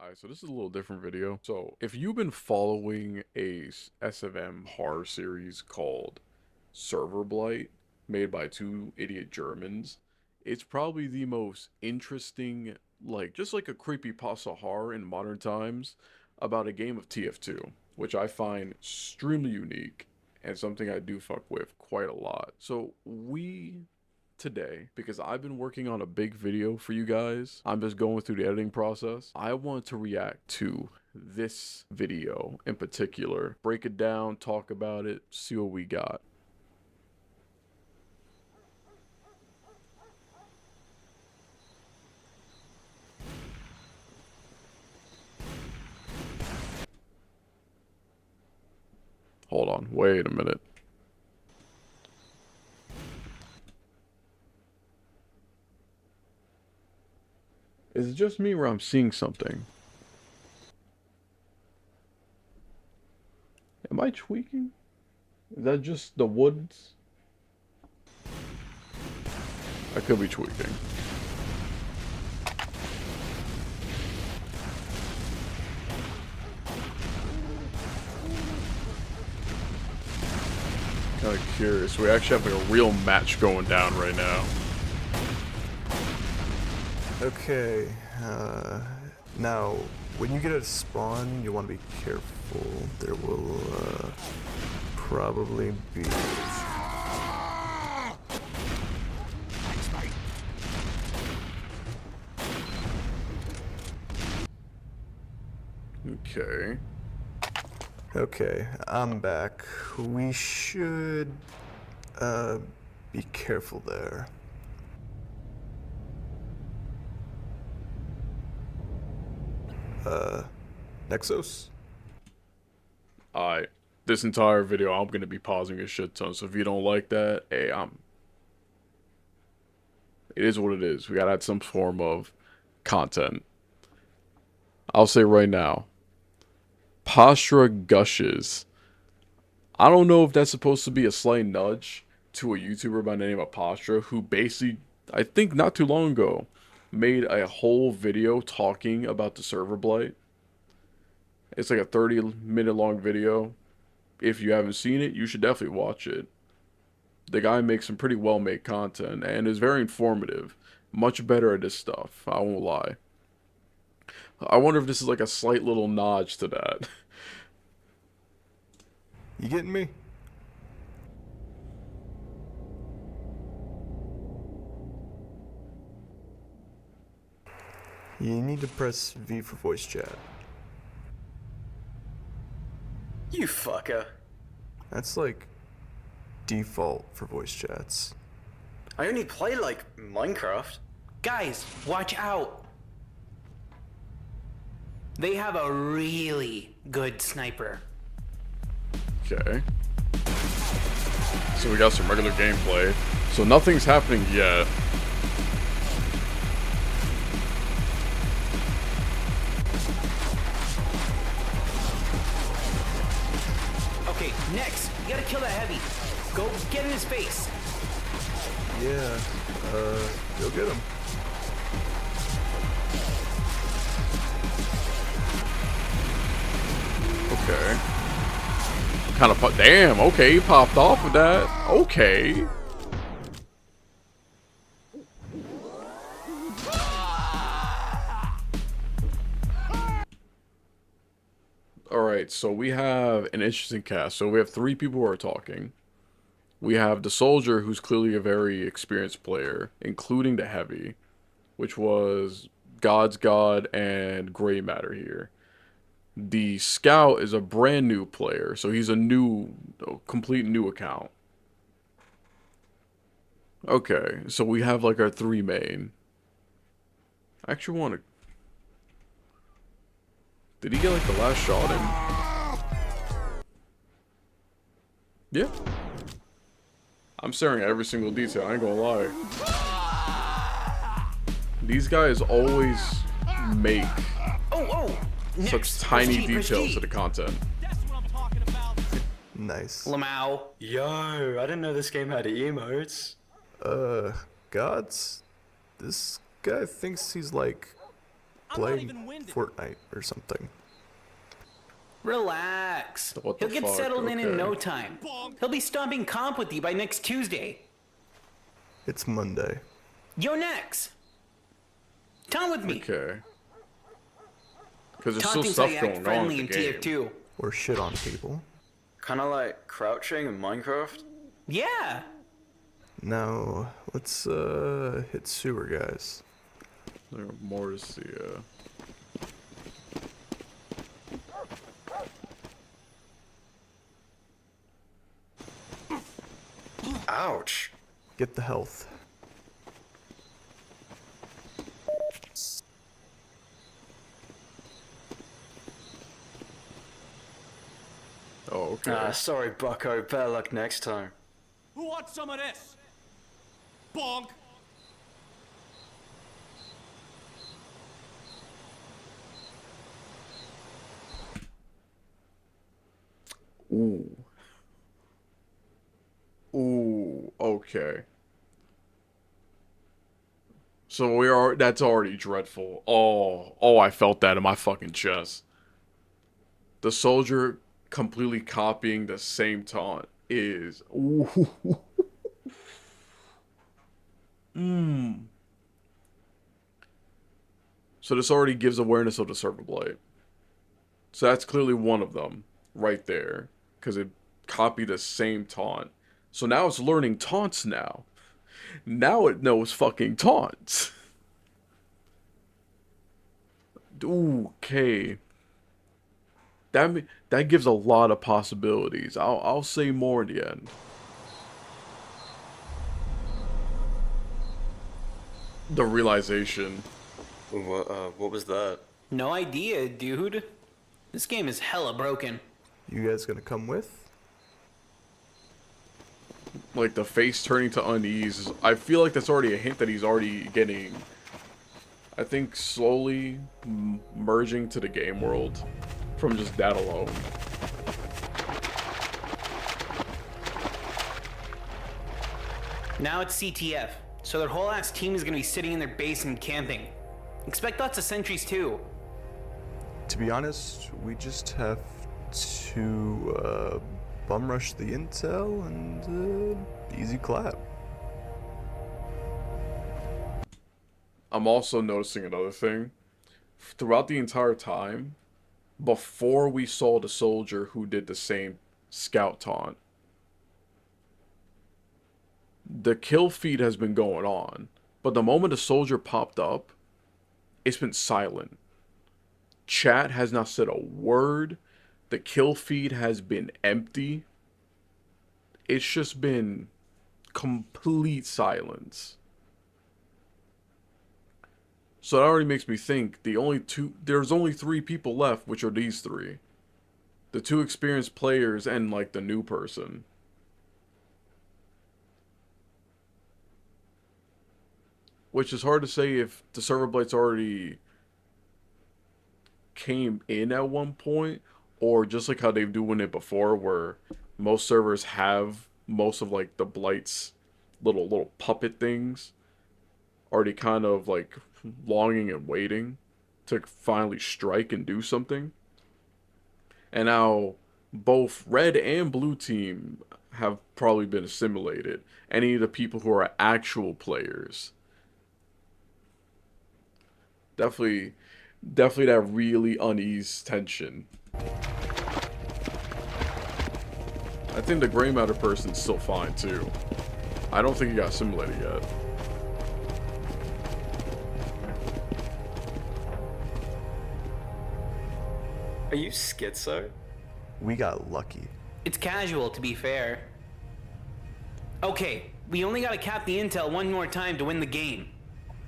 Alright, so this is a little different video. So, if you've been following a SFM horror series called Severblight, made by two idiot Germans, it's probably the most interesting, just like a creepypasta horror in modern times about a game of TF2, which I find extremely unique and something I do fuck with quite a lot. So, today, because I've been working on a big video for you guys. I'm just going through the editing process. I want to react to this video in particular, break it down, talk about it, see what we got. Hold on, wait a minute. Is it just me or I'm seeing something? Am I tweaking? Is that just the woods? I could be tweaking. Kind of curious. We actually have like a real match going down right now. Okay, now, when you get a spawn, you want to be careful. There will, probably be... Okay. Okay, I'm back. We should, be careful there. Nexus? Alright. This entire video, I'm gonna be pausing a shit ton, so if you don't like that, hey, it is what it is. We gotta add some form of content. I'll say right now, Postura gushes. I don't know if that's supposed to be a slight nudge to a YouTuber by the name of Postura, who basically, I think not too long ago, made a whole video talking about the server blight. It's like a 30-minute long video. If you haven't seen it, you should definitely watch it. The guy makes some pretty well-made content and is very informative. Much better at this stuff, I won't lie. I wonder if this is like a slight little nod to that. You getting me? You need to press V for voice chat. You fucker. That's like default for voice chats. I only play like Minecraft. Guys, watch out! They have a really good sniper. Okay. So we got some regular gameplay. So nothing's happening yet. Okay, next, you gotta kill that heavy. Go get in his face. Yeah, go get him. Okay. Kind of damn, okay, he popped off with that. Okay. Alright, so we have an interesting cast. So we have three people who are talking. We have the soldier, who's clearly a very experienced player, including the heavy, which was God's God and Gray Matter here. The scout is a brand new player, so he's a complete new account. Okay, so we have like our three main. I actually want to... Did he get like the last shot in? Yeah. I'm staring at every single detail, I ain't gonna lie. These guys always make such tiny details to the content. Nice. Lamau. Yo, I didn't know this game had emotes. Gods? This guy thinks he's like I'm not playing even winded. Fortnite or something. Relax. What He'll the get fuck? settled in Okay. no time. He'll be stomping comp with you by next Tuesday. It's Monday. Yo, Nex. Taunt with me. Okay. Because there's still Taunting's how stuff you act going on in friendly the in game. TF2. Or shit on people. Kinda like crouching in Minecraft. Yeah. Now, let's hit sewer, guys. There are more to see. Ouch. Get the health. Oh, okay. Ah, sorry, bucko. Better luck next time. Who wants some of this? Bonk. Ooh. Ooh. Okay. So we are. That's already dreadful. Oh, I felt that in my fucking chest. The soldier completely copying the same taunt is. Ooh. So this already gives awareness of the Severblight. So that's clearly one of them right there, because it copied the same taunt. So now it's learning taunts now. Now it knows fucking taunts. Okay. That gives a lot of possibilities. I'll say more in the end. The realization. What was that? No idea, dude. This game is hella broken. You guys gonna come with? Like the face turning to unease. I feel like that's already a hint that he's already getting. I think slowly merging to the game world from just that alone. Now it's CTF, so their whole ass team is gonna be sitting in their base and camping. Expect lots of sentries too. To be honest, we just have to bum rush the intel and easy clap. I'm also noticing another thing. Throughout the entire time, before we saw the soldier who did the same scout taunt, the kill feed has been going on. But the moment the soldier popped up, it's been silent. Chat has not said a word. The kill feed has been empty. It's just been complete silence. So that already makes me think there's only 3 people left, which are these 3. The 2 experienced players and like the new person. Which is hard to say if the Severblight's already came in at one point, or just like how they've doing it before, where most servers have most of like the Blight's little puppet things already kind of like longing and waiting to finally strike and do something. And now both red and blue team have probably been assimilated. Any of the people who are actual players. Definitely that really unease tension. I think the gray matter person's still fine too. I don't think he got assimilated yet. Are you schizo? We got lucky. It's casual, to be fair. Okay, we only gotta cap the intel one more time to win the game.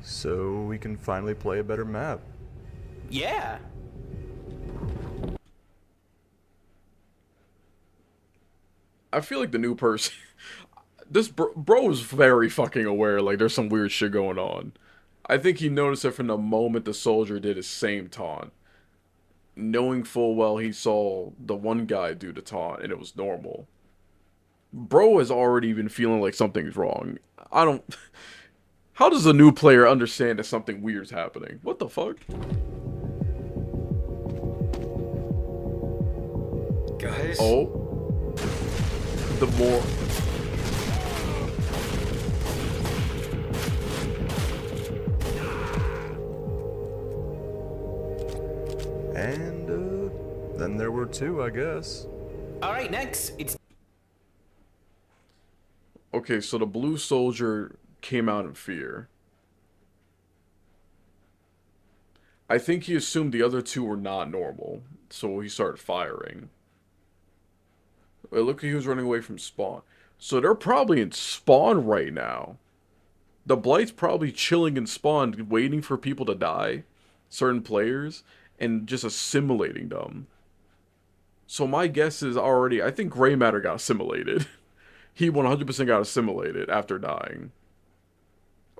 So we can finally play a better map. Yeah. I feel like the new person... This bro is very fucking aware, like, there's some weird shit going on. I think he noticed it from the moment the soldier did his same taunt. Knowing full well he saw the one guy do the taunt, and it was normal. Bro has already been feeling like something's wrong. I don't... How does a new player understand that something weird's happening? What the fuck? Guys? Oh. The more... And, then there were two, I guess. All right, next it's Okay, so the blue soldier came out in fear. I think he assumed the other two were not normal, so he started firing. Wait, look, he was running away from spawn. So they're probably in spawn right now. The Blight's probably chilling in spawn, waiting for people to die, certain players, and just assimilating them. So my guess is already, I think Gray Matter got assimilated. He 100% got assimilated after dying.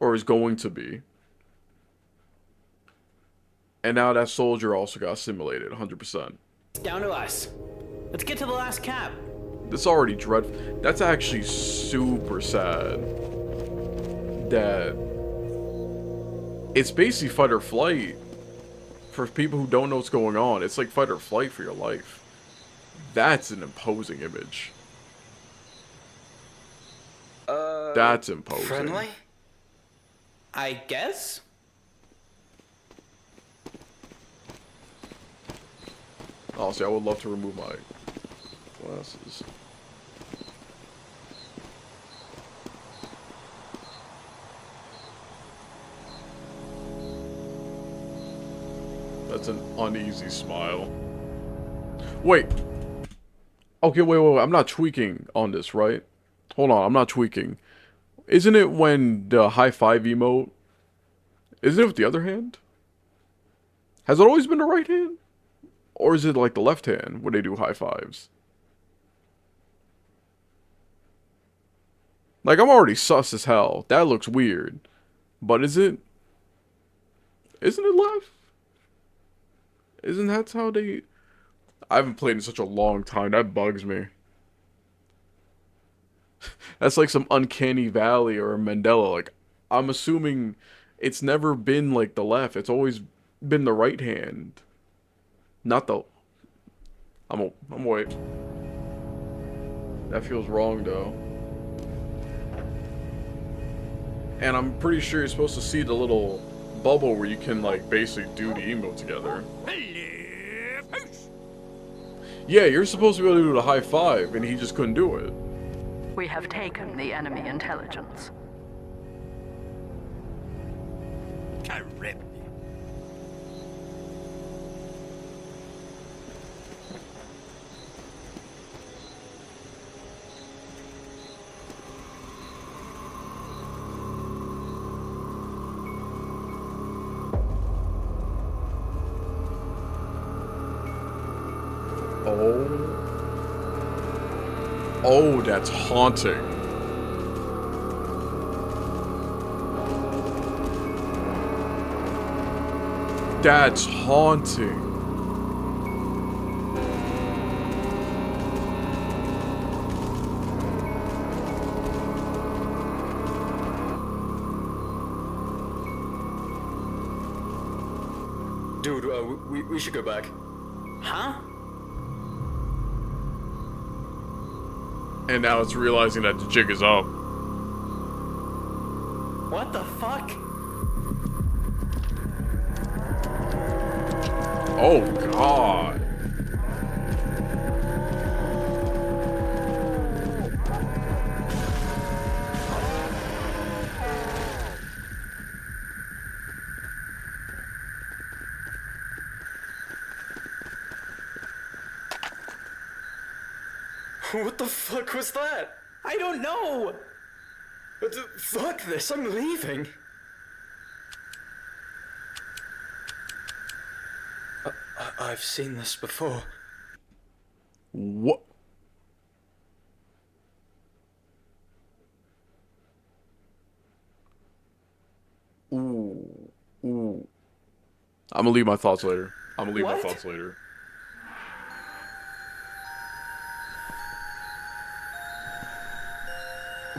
Or is going to be. And now that soldier also got assimilated, 100%. down to us. Let's get to the last cap. That's already dreadful. That's actually super sad. That it's basically fight or flight for people who don't know what's going on. It's like fight or flight for your life. That's an imposing image. That's imposing. Friendly? I guess. Honestly, I would love to remove my glasses. That's an uneasy smile. Wait. Okay, wait. I'm not tweaking on this, right? Hold on, I'm not tweaking. Isn't it when the high five emote? Isn't it with the other hand? Has it always been the right hand? Or is it like the left hand where they do high fives? Like, I'm already sus as hell. That looks weird. But isn't it left? Isn't that how they... I haven't played in such a long time. That bugs me. That's like some uncanny valley or a Mandela. Like, I'm assuming it's never been like the left. It's always been the right hand. Not the... I'm wait. That feels wrong, though. And I'm pretty sure you're supposed to see the little bubble where you can, like, basically do the emote together. Yeah, you're supposed to be able to do the high five, and he just couldn't do it. We have taken the enemy intelligence. Correct. Oh, that's haunting. That's haunting. Dude, we should go back. Huh? And now it's realizing that the jig is up. What the fuck? Oh, God. What the fuck was that? I don't know. Fuck this, I'm leaving. I've seen this before. What? Ooh. Ooh. I'm gonna leave my thoughts later. What?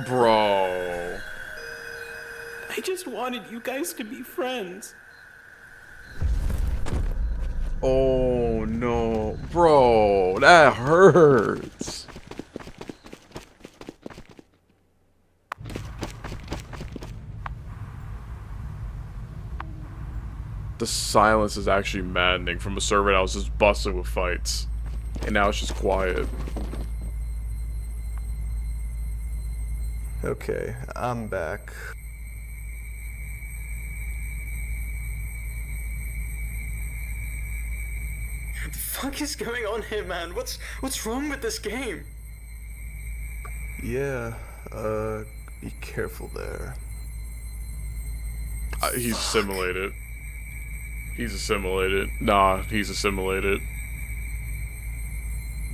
Bro. I just wanted you guys to be friends. Oh no, bro, that hurts. The silence is actually maddening from a server that was just bustling with fights. And now it's just quiet. Okay, I'm back. What the fuck is going on here, man? What's wrong with this game? Yeah, be careful there. He's assimilated. He's assimilated. Nah, he's assimilated.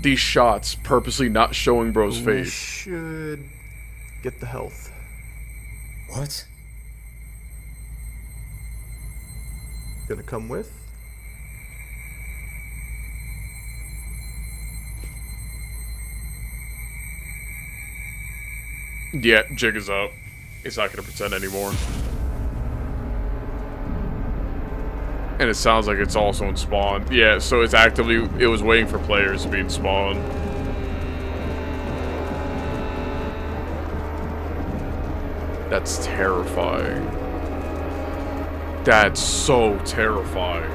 These shots purposely not showing bro's We face. should get the health. What? Gonna come with? Yeah, jig is up. He's not gonna pretend anymore. And it sounds like it's also in spawn. Yeah, so it's actively, it was waiting for players to be in spawn. That's terrifying. That's so terrifying.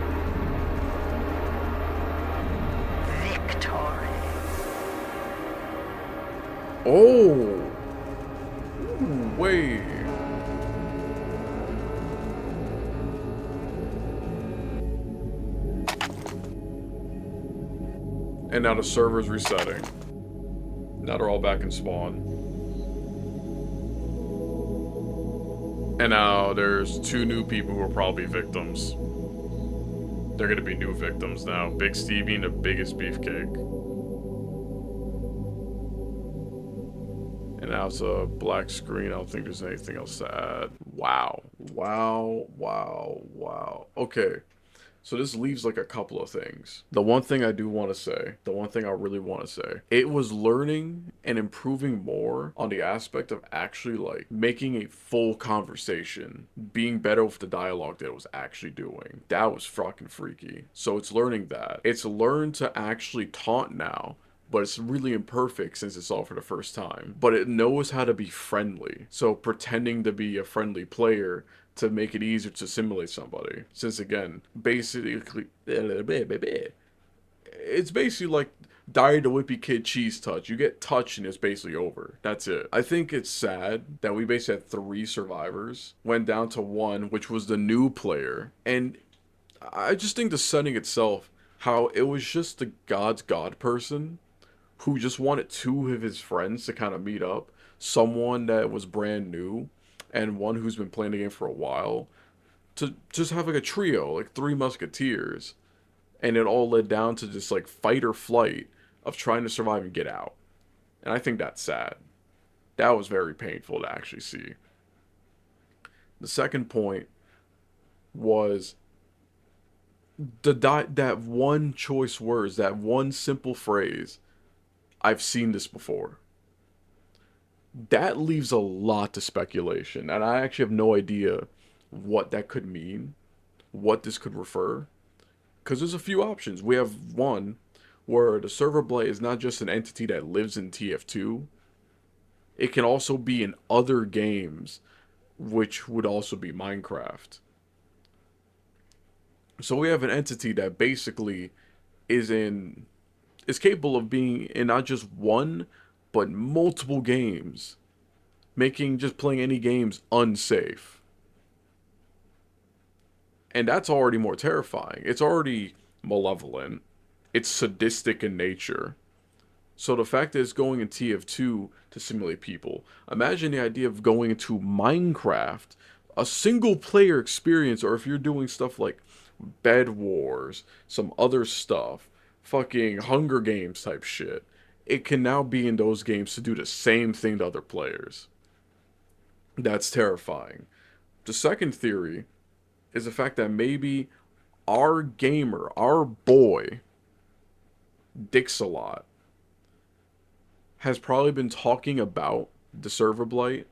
Victory. Oh! Ooh, wait. And now the server's resetting. Now they're all back in spawn. And now there's 2 new people who are probably victims. They're gonna be new victims now. Big Stevie and the biggest beefcake. And now it's a black screen. I don't think there's anything else to add. Wow. Wow, wow, wow. Okay. So this leaves like a couple of things. The one thing I do want to say, the one thing I really want to say, it was learning and improving more on the aspect of actually like making a full conversation, being better with the dialogue that it was actually doing. That was fucking freaky. So it's learning that. It's learned to actually taunt now, but it's really imperfect since it's all for the first time. But it knows how to be friendly. So pretending to be a friendly player to make it easier to simulate somebody. Since again, basically, it's basically like Diary the Whippy Kid cheese touch. You get touched and it's basically over. That's it. I think it's sad that we basically had 3 survivors, went down to 1, which was the new player. And I just think the setting itself, how it was just the God's God person who just wanted 2 of his friends to kind of meet up. Someone that was brand new and one who's been playing the game for a while, to just have like a trio, like 3 musketeers. And it all led down to just like fight or flight of trying to survive and get out. And I think that's sad. That was very painful to actually see. The second point was that one choice words, that one simple phrase, I've seen this before. That leaves a lot to speculation, and I actually have no idea what that could mean, what this could refer, because there's a few options. We have one where the Severblight is not just an entity that lives in TF2, it can also be in other games, which would also be Minecraft. So we have an entity that basically is capable of being in not just one, but multiple games, making just playing any games unsafe. And that's already more terrifying. It's already malevolent. It's sadistic in nature. So the fact that it's going in TF2 to simulate people, imagine the idea of going into Minecraft, a single player experience, or if you're doing stuff like Bed Wars, some other stuff, fucking Hunger Games type shit, it can now be in those games to do the same thing to other players. That's terrifying. The second theory is the fact that maybe our gamer, our boy, Dixalot, has probably been talking about the Server Blight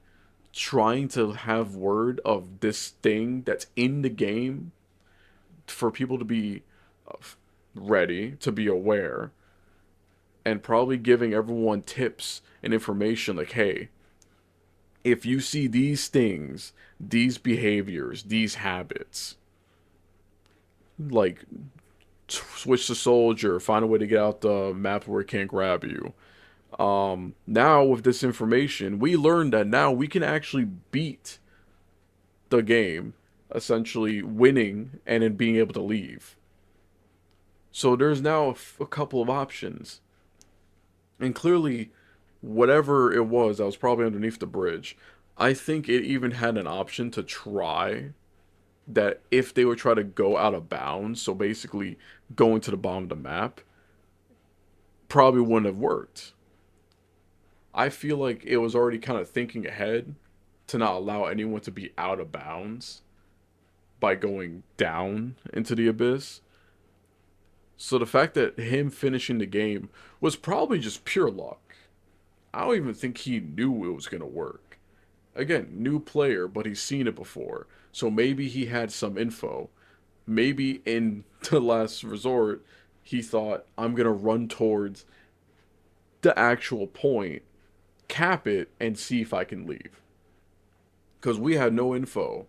trying to have word of this thing that's in the game for people to be ready, to be aware, and probably giving everyone tips and information like, hey, if you see these things, these behaviors, these habits, like switch to soldier, find a way to get out the map where it can't grab you. Now with this information, we learned that now we can actually beat the game, essentially winning and then being able to leave. So there's now a couple of options. And clearly, whatever it was that was probably underneath the bridge, I think it even had an option to try that if they would try to go out of bounds, so basically going to the bottom of the map, probably wouldn't have worked. I feel like it was already kind of thinking ahead to not allow anyone to be out of bounds by going down into the abyss. So the fact that him finishing the game was probably just pure luck. I don't even think he knew it was going to work. Again, new player, but he's seen it before. So maybe he had some info. Maybe in the last resort, he thought, I'm going to run towards the actual point, cap it, and see if I can leave. Because we had no info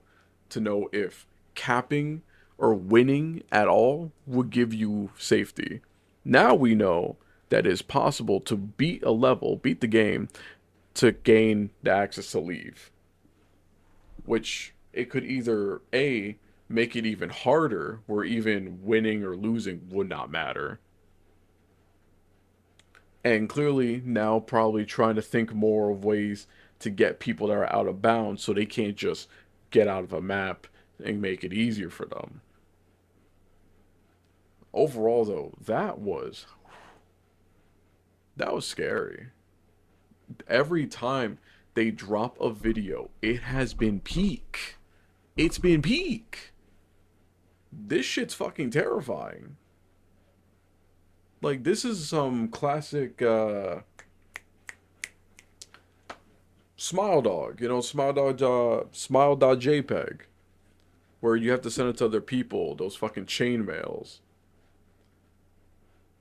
to know if capping or winning at all would give you safety. Now we know that it's possible to beat a level, beat the game, to gain the access to leave. Which it could either A, make it even harder, where even winning or losing would not matter. And clearly now probably trying to think more of ways to get people that are out of bounds so they can't just get out of a map and make it easier for them. Overall though, that was scary. Every time they drop a video, it has been peak. It's been peak. This shit's fucking terrifying. Like, this is some classic Smile Dog, Smile.jpg, where you have to send it to other people, those fucking chain mails.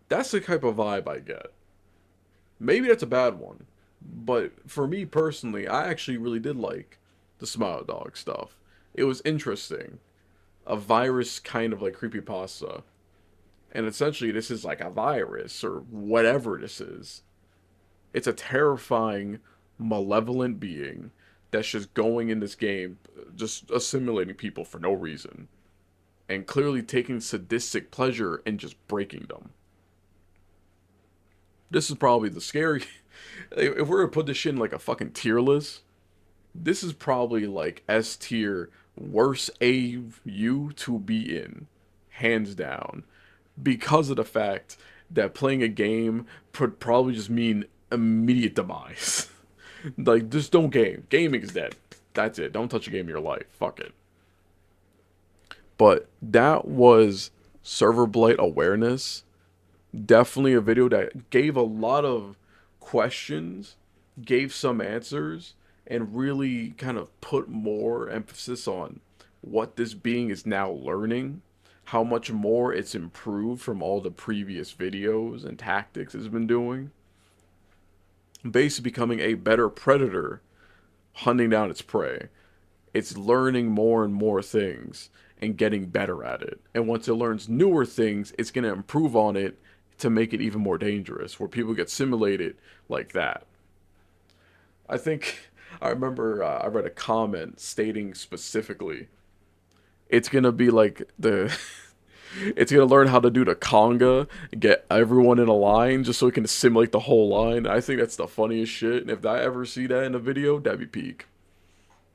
That's the type of vibe I get. Maybe that's a bad one, but for me personally, I actually really did like the Smile Dog stuff. It was interesting. A virus kind of like creepypasta. And essentially this is like a virus or whatever this is. It's a terrifying, malevolent being that's just going in this game, just assimilating people for no reason. And clearly taking sadistic pleasure in just breaking them. This is probably the scary... If we're to put this shit in like a fucking tier list, this is probably like S tier worst AU to be in. Hands down. Because of the fact that playing a game would probably just mean immediate demise. Like, just don't game. Gaming is dead. That's it. Don't touch a game in your life. Fuck it. But that was Severblight awareness. Definitely a video that gave a lot of questions, gave some answers, and really kind of put more emphasis on what this being is now learning, how much more it's improved from all the previous videos and tactics it's been doing. Basically becoming a better predator, hunting down its prey. It's learning more and more things and getting better at it. And once it learns newer things, it's going to improve on it to make it even more dangerous, where people get simulated like that. I think, I remember I read a comment stating specifically, it's going to be like the... It's going to learn how to do the conga, get everyone in a line just so it can simulate the whole line. I think that's the funniest shit. And if I ever see that in a video, that'd be peak.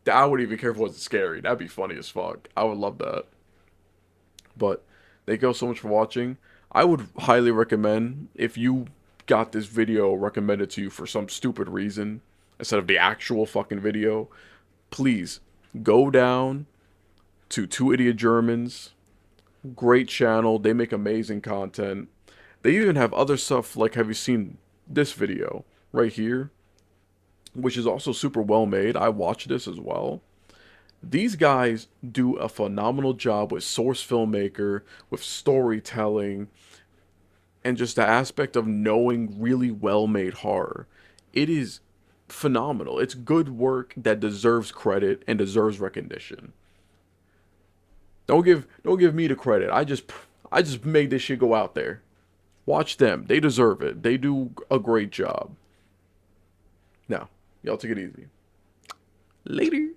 I wouldn't even care if it wasn't scary. That'd be funny as fuck. I would love that. But thank you all so much for watching. I would highly recommend, if you got this video recommended to you for some stupid reason, instead of the actual fucking video, please go down to Two Idiot Germans. Great channel. They make amazing content. They even have other stuff like, have you seen this video right here? which is also super well made. I watched this as well. These guys do a phenomenal job with source filmmaker, with storytelling, and just the aspect of knowing really well made horror. It is phenomenal. It's good work that deserves credit and deserves recognition. Don't give me the credit. I just made this shit go out there. Watch them. They deserve it. They do a great job. Now, y'all take it easy. Later.